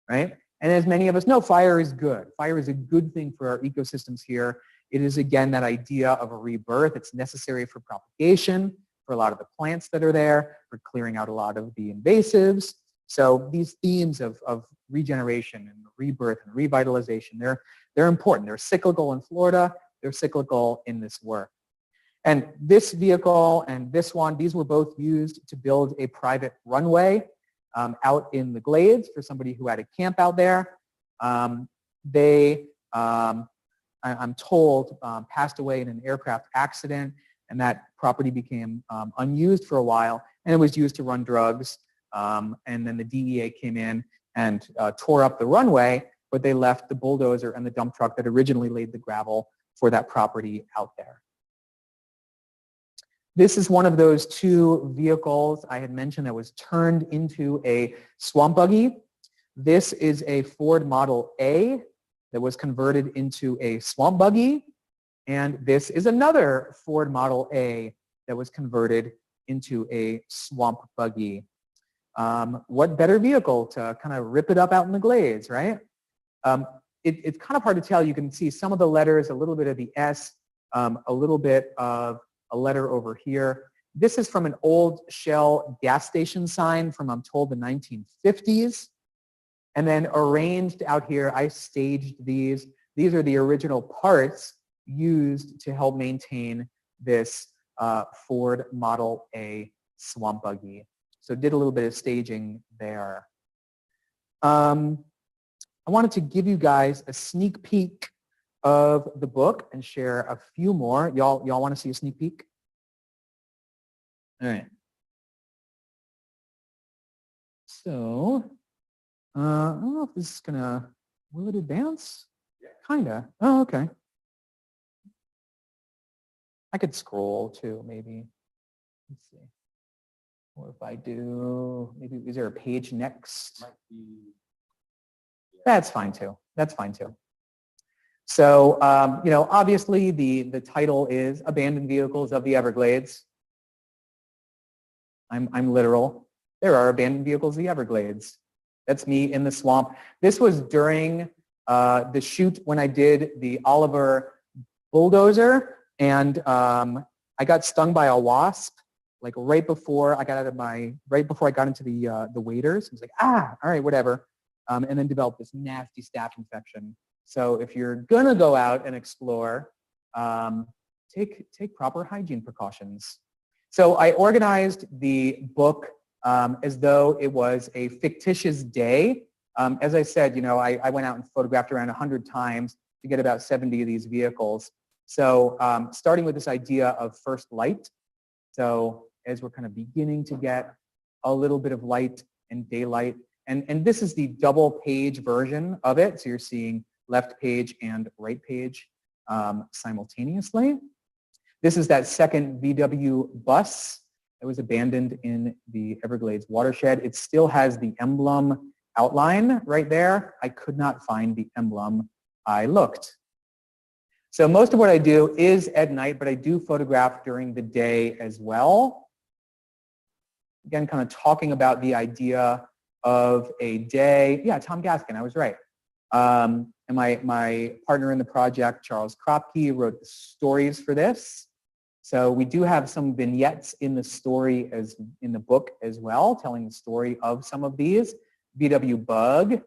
right? And as many of us know, fire is good. Fire is a good thing for our ecosystems here. It is, again, that idea of a rebirth. It's necessary for propagation, for a lot of the plants that are there, for clearing out a lot of the invasives. So these themes of regeneration and rebirth and revitalization, they're important. They're cyclical in Florida. They're cyclical in this work. And this vehicle and this one, these were both used to build a private runway out in the Glades for somebody who had a camp out there. I'm told, passed away in an aircraft accident, and that property became unused for a while, and it was used to run drugs. And then the DEA came in and tore up the runway, but they left the bulldozer and the dump truck that originally laid the gravel for that property out there. This is one of those two vehicles I had mentioned that was turned into a swamp buggy. This is a Ford Model A that was converted into a swamp buggy. And this is another Ford Model A that was converted into a swamp buggy. What better vehicle to kind of rip it up out in the glades, right? It's kind of hard to tell. You can see some of the letters, a little bit of the S, a little bit of a letter over here. This is from an old Shell gas station sign from, I'm told, the 1950s. And then arranged out here, I staged these. These are the original parts used to help maintain this Ford Model A swamp buggy. So did a little bit of staging there. I wanted to give you guys a sneak peek of the book and share a few more. Y'all want to see a sneak peek? All right. So, I don't know if this is gonna, will it advance? Yeah. Kinda. Oh, okay. I could scroll too, maybe. Let's see. Or if I do, maybe, is there a page next? Might be, yeah. That's fine too. That's fine too. So, you know, obviously the title is Abandoned Vehicles of the Everglades. I'm literal. There are abandoned vehicles of the Everglades. That's me in the swamp. This was during the shoot when I did the Oliver bulldozer, and I got stung by a wasp, like right before I got into the waders. I was like, all right, whatever, and then developed this nasty staph infection. So if you're gonna go out and explore, take proper hygiene precautions. So I organized the book as though it was a fictitious day. As I said, you know, I went out and photographed around 100 times to get about 70 of these vehicles. So starting with this idea of first light. So as we're kind of beginning to get a little bit of light and daylight, and this is the double page version of it. So you're seeing left page and right page simultaneously. This is that second VW bus that was abandoned in the Everglades watershed. It still has the emblem outline right there. I could not find the emblem. I looked. So most of what I do is at night, but I do photograph during the day as well. Again, kind of talking about the idea of a day. Yeah, Tom Gaskin, I was right. And my partner in the project, Charles Kropke, wrote the stories for this. So we do have some vignettes in the story, as in the book as well, telling the story of some of these. VW Bug.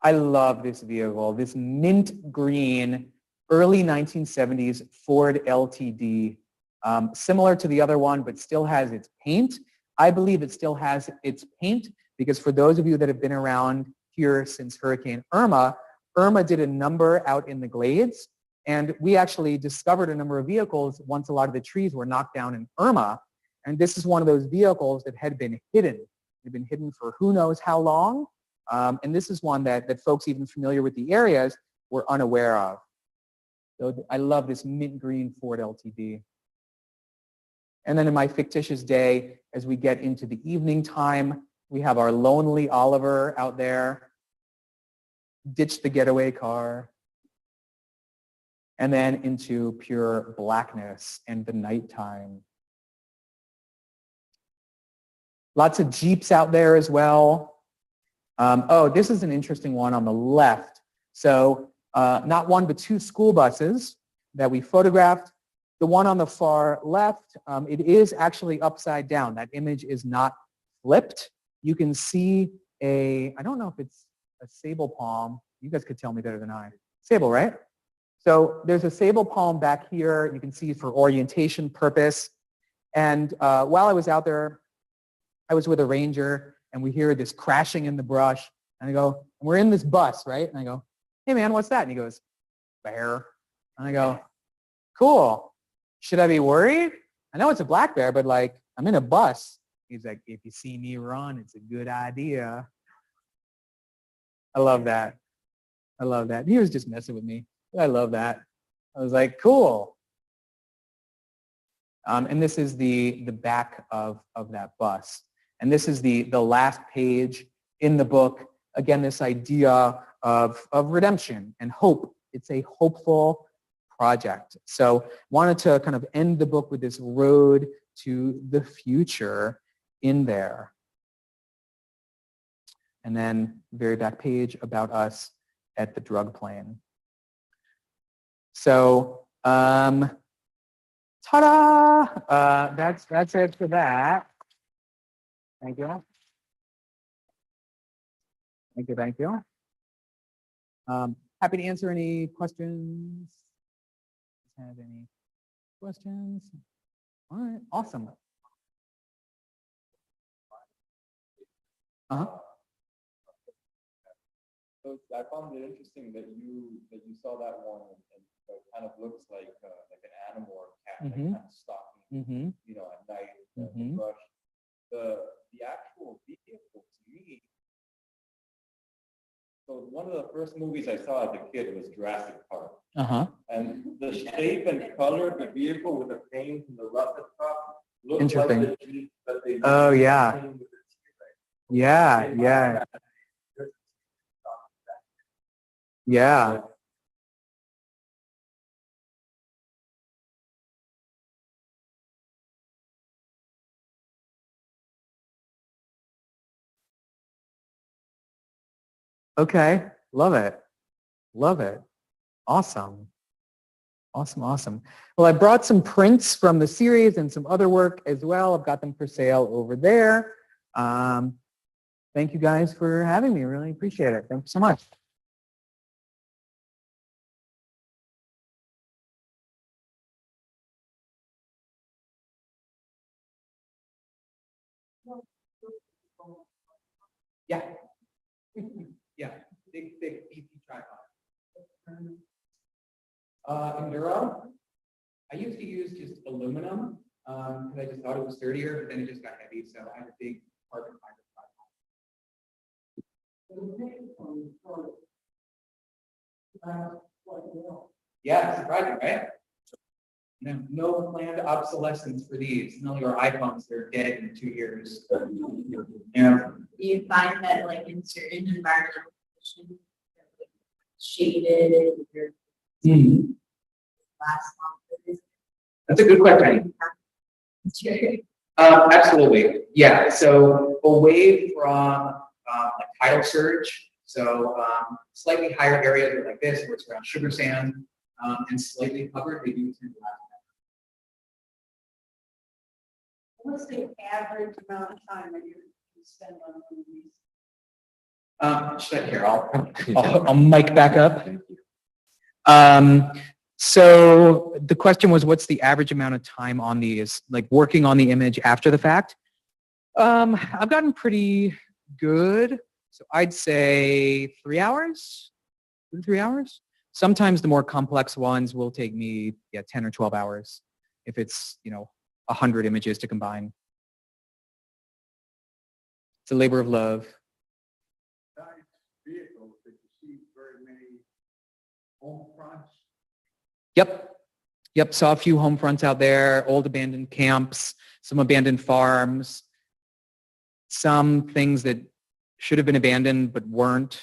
I love this vehicle, this mint green, early 1970s Ford LTD. Similar to the other one, but still has its paint. I believe it still has its paint because for those of you that have been around here since Hurricane Irma, Irma did a number out in the Glades. And we actually discovered a number of vehicles once a lot of the trees were knocked down in Irma. And this is one of those vehicles that had been hidden. They've been hidden for who knows how long. And this is one that folks even familiar with the areas were unaware of. So I love this mint green Ford LTD. And then in my fictitious day, as we get into the evening time, we have our lonely Oliver out there, ditch the getaway car, and then into pure blackness and the nighttime. Lots of Jeeps out there as well. Oh, this is an interesting one on the left. So not one, but two school buses that we photographed. The one on the far left, it is actually upside down. That image is not flipped. You can see I don't know if it's a sable palm. You guys could tell me better than I. Sable, right? So there's a sable palm back here. You can see for orientation purpose. And while I was out there, I was with a ranger, and we hear this crashing in the brush. And I go, we're in this bus, right? And I go, hey, man, what's that? And he goes, bear. And I go, cool. Should I be worried? I know it's a black bear, but like, I'm in a bus. He's like, if you see me run, it's a good idea. I love that. I love that. He was just messing with me. I love that. I was like, cool. And this is the back of that bus. And this is the last page in the book. Again, this idea of redemption and hope. It's a hopeful project. So wanted to kind of end the book with this road to the future in there. And then very back page about us at the drug plane. So ta-da! That's it for that. Thank you. Thank you, thank you. Happy to answer any questions. Have any questions? All right, awesome. Uh-huh. So I found it interesting that you saw that one and it kind of looks like an animal or a cat, like kind of stalking, you know, at night, the brush. The actual vehicle to me. So one of the first movies I saw as a kid was Jurassic Park. And the shape and color of the vehicle with the paint and the rusted top looked like the Jeep that they Oh yeah. Yeah, yeah. Yeah. Okay. Love it. Love it. Awesome. Awesome. Awesome. Well, I brought some prints from the series and some other work as well. I've got them for sale over there. Thank you guys for having me. Really appreciate it. Thank you so much. Yeah. Yeah. Big, beefy tripod. Enduro. I used to use just aluminum because I just thought it was sturdier, but then it just got heavy, so I had a big carbon fiber tripod. Yeah, surprising, right? No planned obsolescence for these. None of your iPhones, they're dead in 2 years. Yeah. Do you find that like in certain environmental conditions, shaded or last long? That's a good question. Absolutely. Yeah. So away from like tidal surge, so slightly higher areas are like this, where it's around sugar sand, and slightly covered, they do tend to last. What's the average amount of time that you spend on movies? Here, I'll mic back up. So the question was, what's the average amount of time on these, like working on the image after the fact? I've gotten pretty good. So I'd say 3 hours, 2 to 3 hours. Sometimes the more complex ones will take me 10 or 12 hours if it's, 100 images to combine. It's a labor of love. Vehicles that you see very many home fronts. Yep. Saw a few home fronts out there, old abandoned camps, some abandoned farms, some things that should have been abandoned but weren't.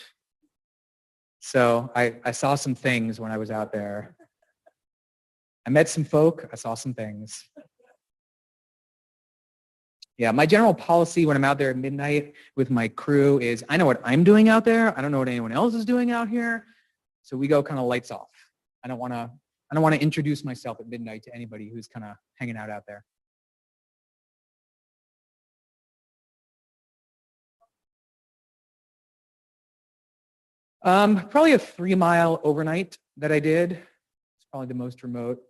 So I saw some things when I was out there. I met some folk. I saw some things. Yeah, my general policy when I'm out there at midnight with my crew is I know what I'm doing out there. I don't know what anyone else is doing out here. So we go kind of lights off. I don't want to introduce myself at midnight to anybody who's kind of hanging out there. Probably a 3-mile overnight that I did. It's probably the most remote.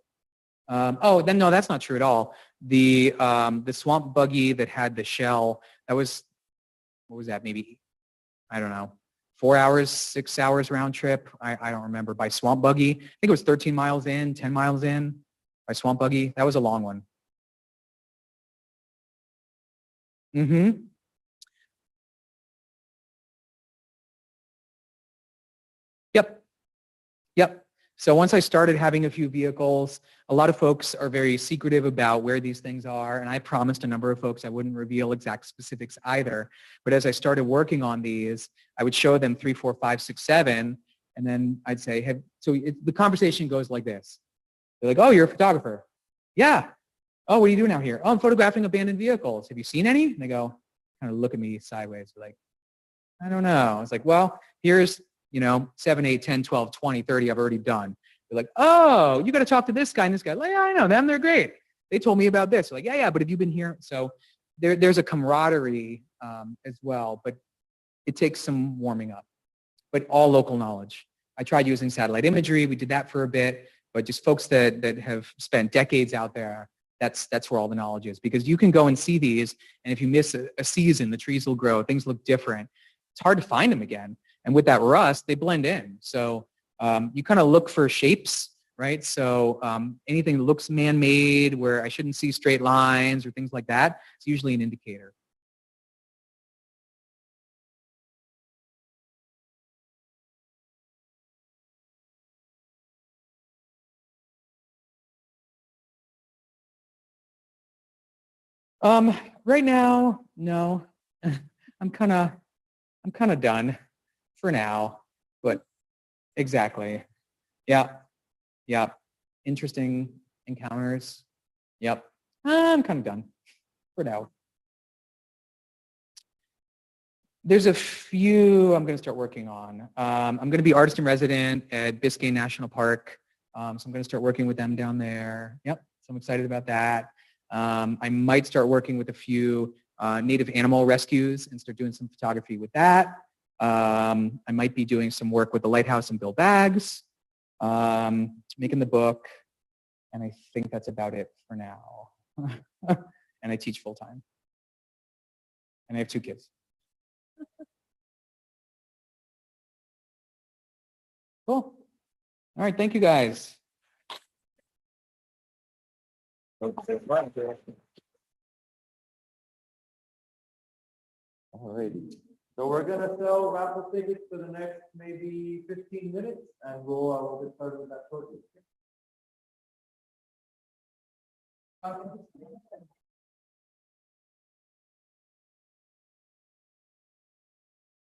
No, that's not true at all. The swamp buggy that had the shell, that was, what was that? Maybe, I don't know, 4 hours, 6 hours round trip. I don't remember by swamp buggy. I think it was 13 miles in, 10 miles in by swamp buggy. That was a long one. Yep. So once I started having a few vehicles, a lot of folks are very secretive about where these things are, and I promised a number of folks I wouldn't reveal exact specifics either. But as I started working on these, I would show them 3, 4, 5, 6, 7, and then I'd say, the conversation goes like this. They're like, oh, you're a photographer. Yeah. Oh, what are you doing out here? Oh, I'm photographing abandoned vehicles. Have you seen any? And they go, kind of look at me sideways. They're like, I don't know. It's like, well, here's, 7, 8, 10, 12, 20, 30 I've already done. They're like, oh, you got to talk to this guy and this guy. Like, yeah, I know them. They're great. They told me about this. They're like, yeah, but have you been here? So there's a camaraderie as well, but it takes some warming up. But all local knowledge. I tried using satellite imagery. We did that for a bit, but just folks that have spent decades out there, that's where all the knowledge is. Because you can go and see these, and if you miss a season, the trees will grow. Things look different. It's hard to find them again. And with that rust, they blend in. So you kind of look for shapes, right? So anything that looks man-made where I shouldn't see straight lines or things like that, it's usually an indicator. Right now, no. I'm kind of done for now, but exactly. Yeah. Yeah. Interesting encounters. Yep. I'm kind of done for now. There's a few I'm going to start working on. I'm going to be artist in resident at Biscayne National Park. So I'm going to start working with them down there. Yep. So I'm excited about that. I might start working with a few native animal rescues and start doing some photography with that. I might be doing some work with the Lighthouse and Bill Baggs, making the book, and I think that's about it for now. And I teach full-time. And I have 2 kids. Cool. All right, thank you guys. Alrighty. So we're gonna sell raffle tickets for the next maybe 15 minutes, and we'll get started with that shortly.